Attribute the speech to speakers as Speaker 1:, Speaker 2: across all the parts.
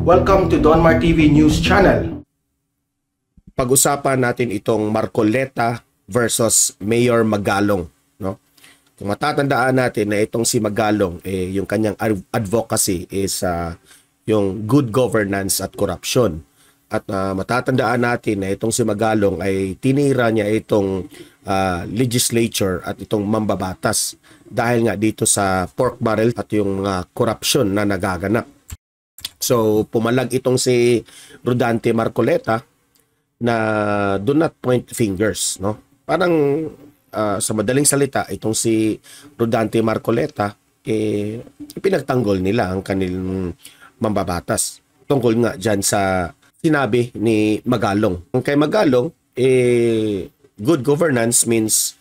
Speaker 1: Welcome to Donmar TV News Channel.
Speaker 2: Pag-usapan natin itong Marcoleta versus Mayor Magalong, no? Kung matatandaan natin na itong si Magalong, yung kanyang advocacy is yung good governance at corruption. At matatandaan natin na itong si Magalong ay tinira niya itong legislature at itong mambabatas dahil nga dito sa pork barrel at yung mga corruption na nagaganap. So pumalag itong si Rodante Marcoleta na do not point fingers, no? Parang sa madaling salita, itong si Rodante Marcoleta pinagtanggol nila ang kanilang mambabatas tungkol nga dyan sa sinabi ni Magalong. Ang kay Magalong, good governance means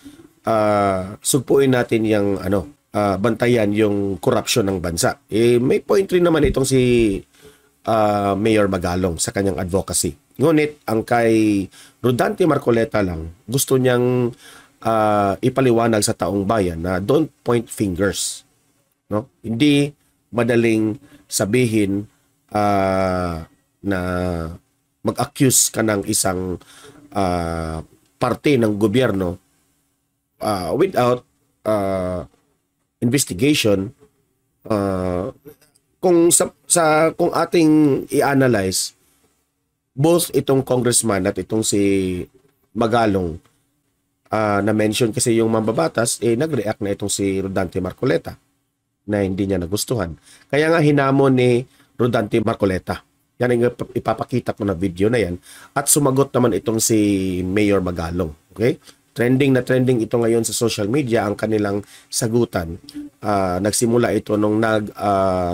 Speaker 2: sugpuin natin yung bantayan yung corruption ng bansa. May point rin naman itong si Mayor Magalong sa kanyang advocacy. Ngunit ang kay Rodante Marcoleta lang, gusto niyang ipaliwanag sa taong bayan na don't point fingers. No? Hindi madaling sabihin na mag-accuse ka ng isang parte ng gobyerno without investigation. Kung ating i-analyze, both itong congressman at itong si Magalong na mention kasi yung mambabatas, nag-react na itong si Rodante Marcoleta na hindi niya nagustuhan. Kaya nga hinamon ni Rodante Marcoleta. Yan ang ipapakita ko na video na yan. At sumagot naman itong si Mayor Magalong. Okay? Trending na trending ito ngayon sa social media ang kanilang sagutan. Nagsimula ito nung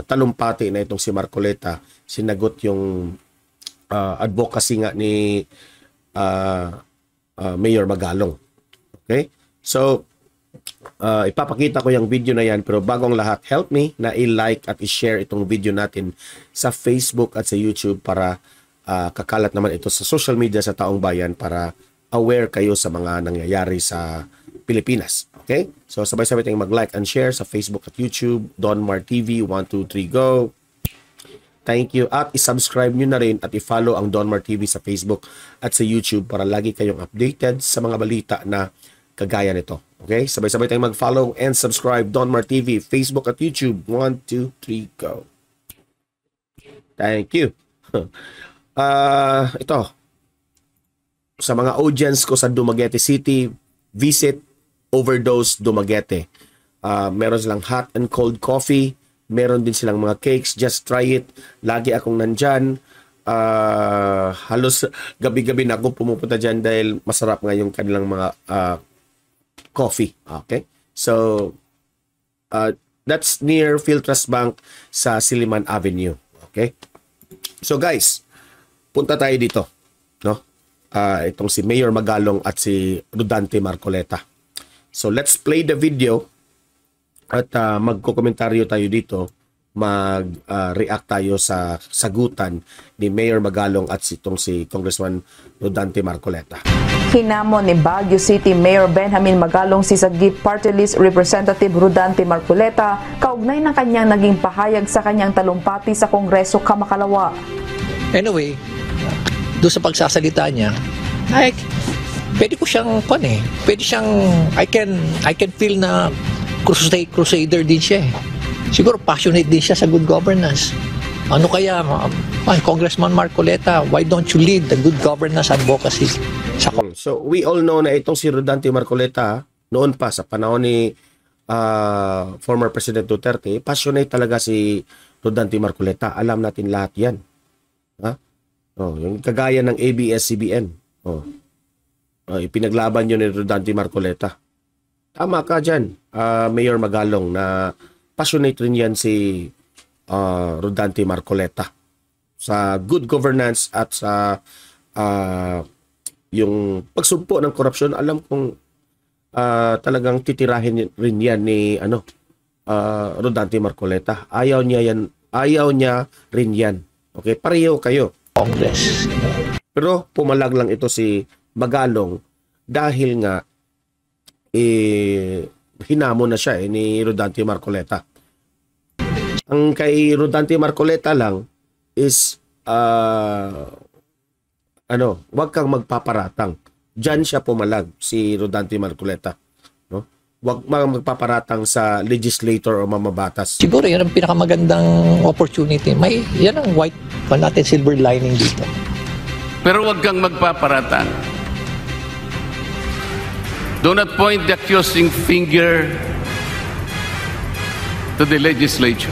Speaker 2: talumpati na itong si Marcoleta. Sinagot yung advocacy nga ni Mayor Magalong. Okay? So, ipapakita ko yung video na yan, pero bagong lahat, help me na i-like at i-share itong video natin sa Facebook at sa YouTube para kakalat naman ito sa social media sa taong bayan para aware kayo sa mga nangyayari sa Pilipinas. Okay? So, sabay-sabay tayong mag-like and share sa Facebook at YouTube. Donmar TV, 1, 2, 3, go! Thank you. At i-subscribe nyo na rin at i-follow ang Donmar TV sa Facebook at sa YouTube para lagi kayong updated sa mga balita na kagaya nito. Okay? Sabay-sabay tayong mag-follow and subscribe Donmar TV, Facebook at YouTube. 1, 2, 3, go! Thank you. Ito. Sa mga audience ko sa Dumaguete City, visit Overdose Dumaguete. Meron silang hot and cold coffee. Meron din silang mga cakes. Just try it. Lagi akong nandyan. Halos gabi-gabi na akong pumupunta dyan dahil masarap nga yung kanilang mga coffee. Okay? So, that's near Philtras Bank sa Silliman Avenue. Okay? So guys, punta tayo dito. No? Itong si Mayor Magalong at si Rodante Marcoleta. So let's play the video at magkokomentaryo tayo dito, mag-react tayo sa sagutan ni Mayor Magalong at itong si Congressman Rodante Marcoleta.
Speaker 3: Hinamon ni Baguio City Mayor Benjamin Magalong si Sagip Party List Representative Rodante Marcoleta kaugnay ng kanyang naging pahayag sa kanyang talumpati sa Kongreso Kamakalawa.
Speaker 4: Anyway, doon sa pagsasalita niya, pwede ko siyang pwede siyang I can feel na crusader din siya. Siguro passionate din siya sa good governance. Ano kaya Congressman Marcoleta, why don't you lead the good governance advocacy?
Speaker 2: So we all know na itong si Rodante Marcoleta noon pa sa panahon ni former President Duterte, passionate talaga si Rodante Marcoleta. Alam natin lahat 'yan. Yung kagaya ng ABS-CBN. Ipinaglaban yun ni Rodante Marcoleta. Tama ka dyan, Mayor Magalong, na passionate rin yan si Rodante Marcoleta sa good governance at sa yung pagsugpo ng korupsyon. Alam kong talagang titirahin rin yan ni Rodante Marcoleta. Ayaw niya rin yan. Okay, pareho kayo.
Speaker 4: Congress.
Speaker 2: Pero pumalag lang ito si Magalong dahil nga hinamon na siya ni Rodante Marcoleta. Ang kay Rodante Marcoleta lang is wag kang magpaparatang. Diyan siya pumalag, si Rodante Marcoleta. No? Wag magpaparatang sa legislator o mamabatas.
Speaker 4: Siguro yan ang pinakamagandang opportunity. Yan ang white natin, silver lining dito.
Speaker 5: Pero wag kang magpaparatang. Do not point the accusing finger to the legislature.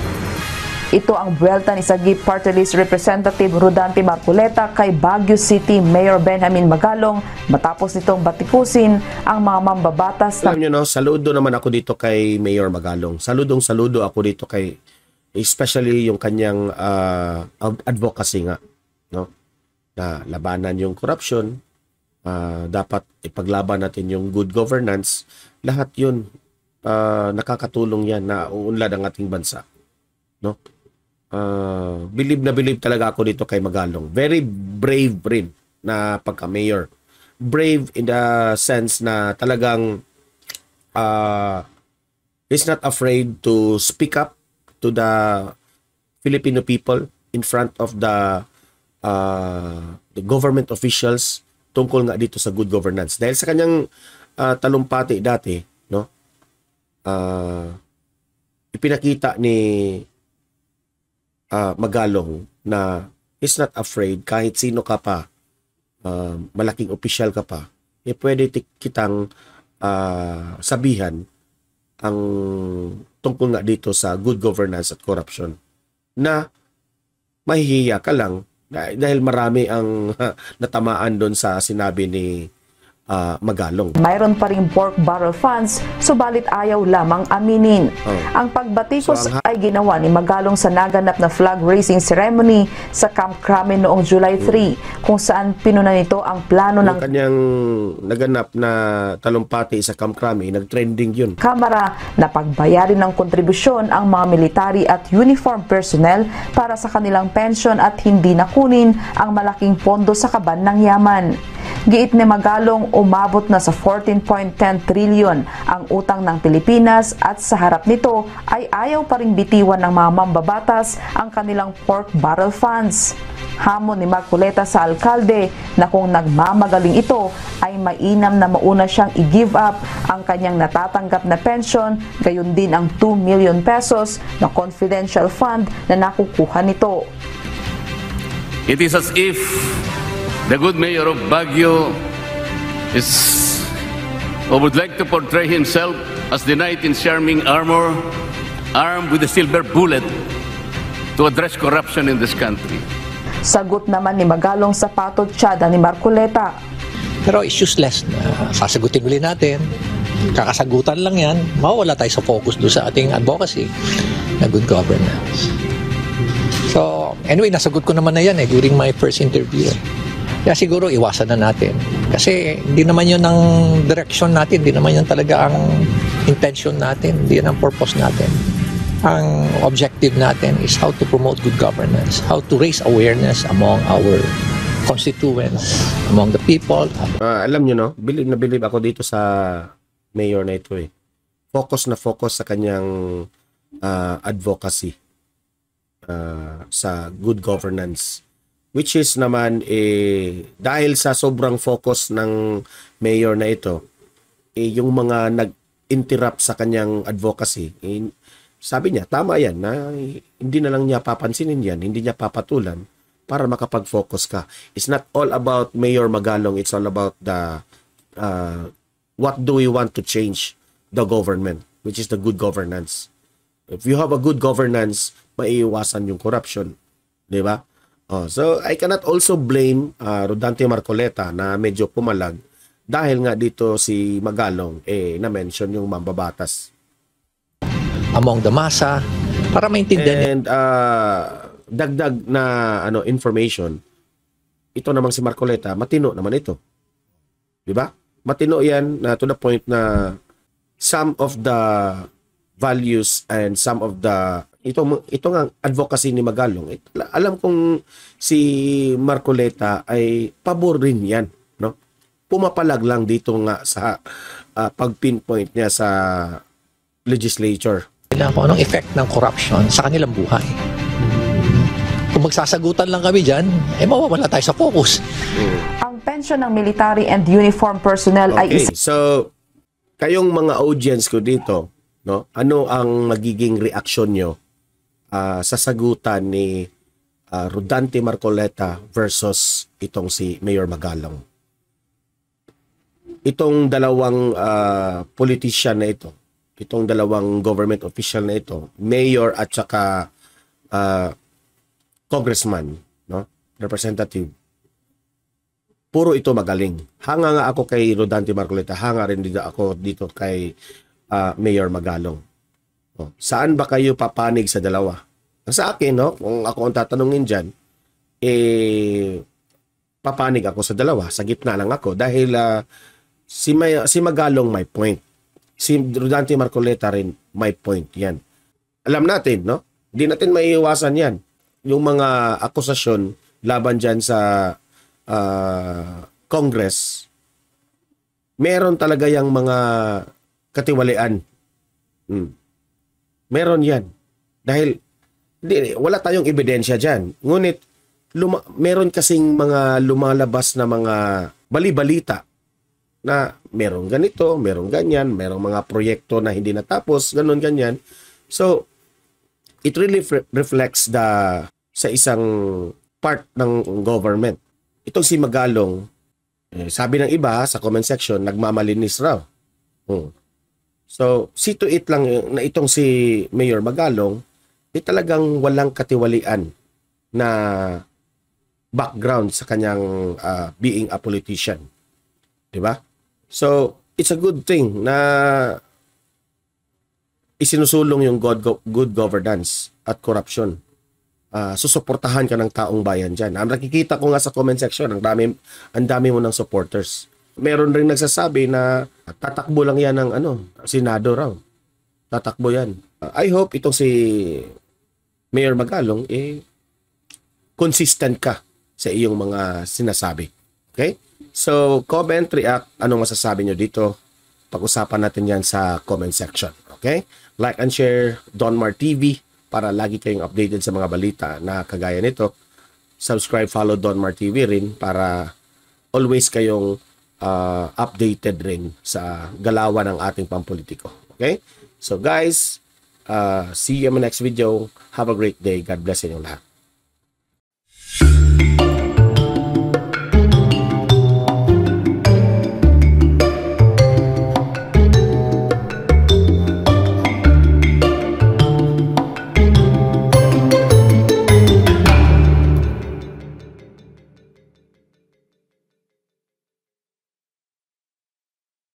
Speaker 3: Ito ang buwelta ni Sagip Party List Representative Rodante Marcoleta kay Baguio City Mayor Benjamin Magalong matapos nitong batikusin ang mga mambabatas.
Speaker 2: Alam nyo, no, saludo naman ako dito kay Mayor Magalong. Saludo ako dito kay, especially yung kanyang advocacy nga, no? Na labanan yung corruption, dapat ipaglaban natin yung good governance. Lahat yun, nakakatulong yan na uunlad ang ating bansa, no? Believe talaga ako dito kay Magalong. Very brave rin na pagka-mayor. Brave in the sense na talagang he's not afraid to speak up to the Filipino people in front of the government officials tungkol nga dito sa good governance. Dahil sa kanyang talumpati dati, no? Ipinakita ni Magalong na is not afraid kahit sino ka pa, malaking opisyal ka pa, pwede kitang sabihan ang tungkol nga dito sa good governance at corruption na mahihiya ka lang dahil marami ang natamaan doon sa sinabi ni Magalong.
Speaker 3: Mayroon pa ring pork barrel funds, subalit ayaw lamang aminin. Ang pagbatikos ay ginawa ni Magalong sa naganap na flag raising ceremony sa Camp Crame noong July 3, kung saan pinuna nito ang plano ng
Speaker 2: kanyang naganap na talumpati sa Camp Crame, nag-trending yun.
Speaker 3: Kamara na pagbayarin ng kontribusyon ang mga military at uniform personnel para sa kanilang pension at hindi nakunin ang malaking pondo sa kaban ng yaman. Giit ni Magalong, umabot na sa 14.10 trilyon ang utang ng Pilipinas at sa harap nito ay ayaw pa ring bitiwan ng mga mambabatas ang kanilang pork barrel funds. Hamon ni Marcoleta sa alkalde na kung nagmamagaling ito ay mainam na mauna siyang i-give up ang kanyang natatanggap na pension, gayon din ang 2 million pesos na confidential fund na nakukuha nito.
Speaker 5: It is as if the good mayor of Baguio would like to portray himself as the knight in shining armor, armed with a silver bullet to address corruption in this country.
Speaker 3: Sagot naman ni Magalong sa patod-tiyada ni Marcoleta.
Speaker 4: Pero it's useless na sasagutin ulit natin. Kakasagutan lang yan, mawawala tayo sa focus doon sa ating advocacy na good governance. So, anyway, nasagot ko naman na yan during my first interview. Kaya siguro iwasan na natin. Kasi hindi naman yun ang direction natin, hindi naman yun talaga ang intention natin, hindi yun ang purpose natin. Ang objective natin is how to promote good governance, how to raise awareness among our constituents, among the people.
Speaker 2: Alam nyo, no? Believe na believe ako dito sa mayor na ito. Focus na focus sa kanyang advocacy sa good governance. Which is naman, dahil sa sobrang focus ng mayor na ito, yung mga nag-interrupt sa kanyang advocacy, sabi niya, tama yan, na hindi na lang niya papansinin yan, hindi niya papatulan para makapag-focus ka. It's not all about Mayor Magalong, it's all about the what do we want to change the government, which is the good governance. If you have a good governance, maiiwasan yung corruption. Di ba? So, I cannot also blame Rodante Marcoleta na medyo pumalag dahil nga dito si Magalong na-mention yung mambabatas.
Speaker 4: Among the masa, para maintindihan.
Speaker 2: And dagdag na information, ito namang si Marcoleta, matino naman ito. Di ba? Matino yan to the point na some of the values and some of the ito nga advocacy ni Magalong. Alam kong si Marcoleta ay pabor rin yan, no? Pumapalag lang dito nga sa pag-pinpoint niya sa legislature.
Speaker 4: Kung anong effect ng corruption sa kanilang buhay. Kung magsasagutan lang kami dyan, mawawala tayo sa focus.
Speaker 3: Ang pensyon ng military and uniform personnel ay
Speaker 2: Okay, so kayong mga audience ko dito, no? Ano ang magiging reaksyon nyo sa sagutan ni Rodante Marcoleta versus itong si Mayor Magalong? Itong dalawang politician na ito, itong dalawang government official na ito, mayor at saka congressman, no? Representative, puro ito magaling. Hanga nga ako kay Rodante Marcoleta, hanga rin dito ako dito kay Mayor Magalong. Oh, saan ba kayo papanig sa dalawa? Sa akin, no, kung ako ang tatanungin dyan, papanig ako sa dalawa. Sa gitna lang ako. Dahil si Magalong may point. Si Rodante Marcoleta rin may point. Yan. Alam natin, no? Hindi natin maiiwasan yan. Yung mga akusasyon laban dyan sa Congress, meron talaga yung mga katiwalian. Meron yan. Dahil wala tayong ebidensya dyan. Ngunit meron kasing mga lumalabas na mga bali-balita na meron ganito, meron ganyan, merong mga proyekto na hindi natapos, ganun, ganyan. So, it really reflects sa isang part ng government. Itong si Magalong, sabi ng iba sa comment section, nagmamalinis raw. So, see to it lang na itong si Mayor Magalong, talagang walang katiwalian na background sa kanyang being a politician. Diba? So, it's a good thing na isinusulong yung good governance at corruption. Susuportahan ka ng taong bayan dyan. Nakikita ko nga sa comment section, ang dami mo ng supporters. Meron rin nagsasabi na tatakbo lang yan ng Senado raw. Tatakbo yan. I hope itong si Mayor Magalong, consistent ka sa iyong mga sinasabi. Okay? So, comment, react, anong masasabi nyo dito? Pag-usapan natin yan sa comment section. Okay? Like and share Donmar TV para lagi kayong updated sa mga balita na kagaya nito. Subscribe, follow Donmar TV rin para always kayong updated rin sa galawan ng ating pampolitiko. Okay? So guys, see you in my next video. Have a great day. God bless inyong lahat.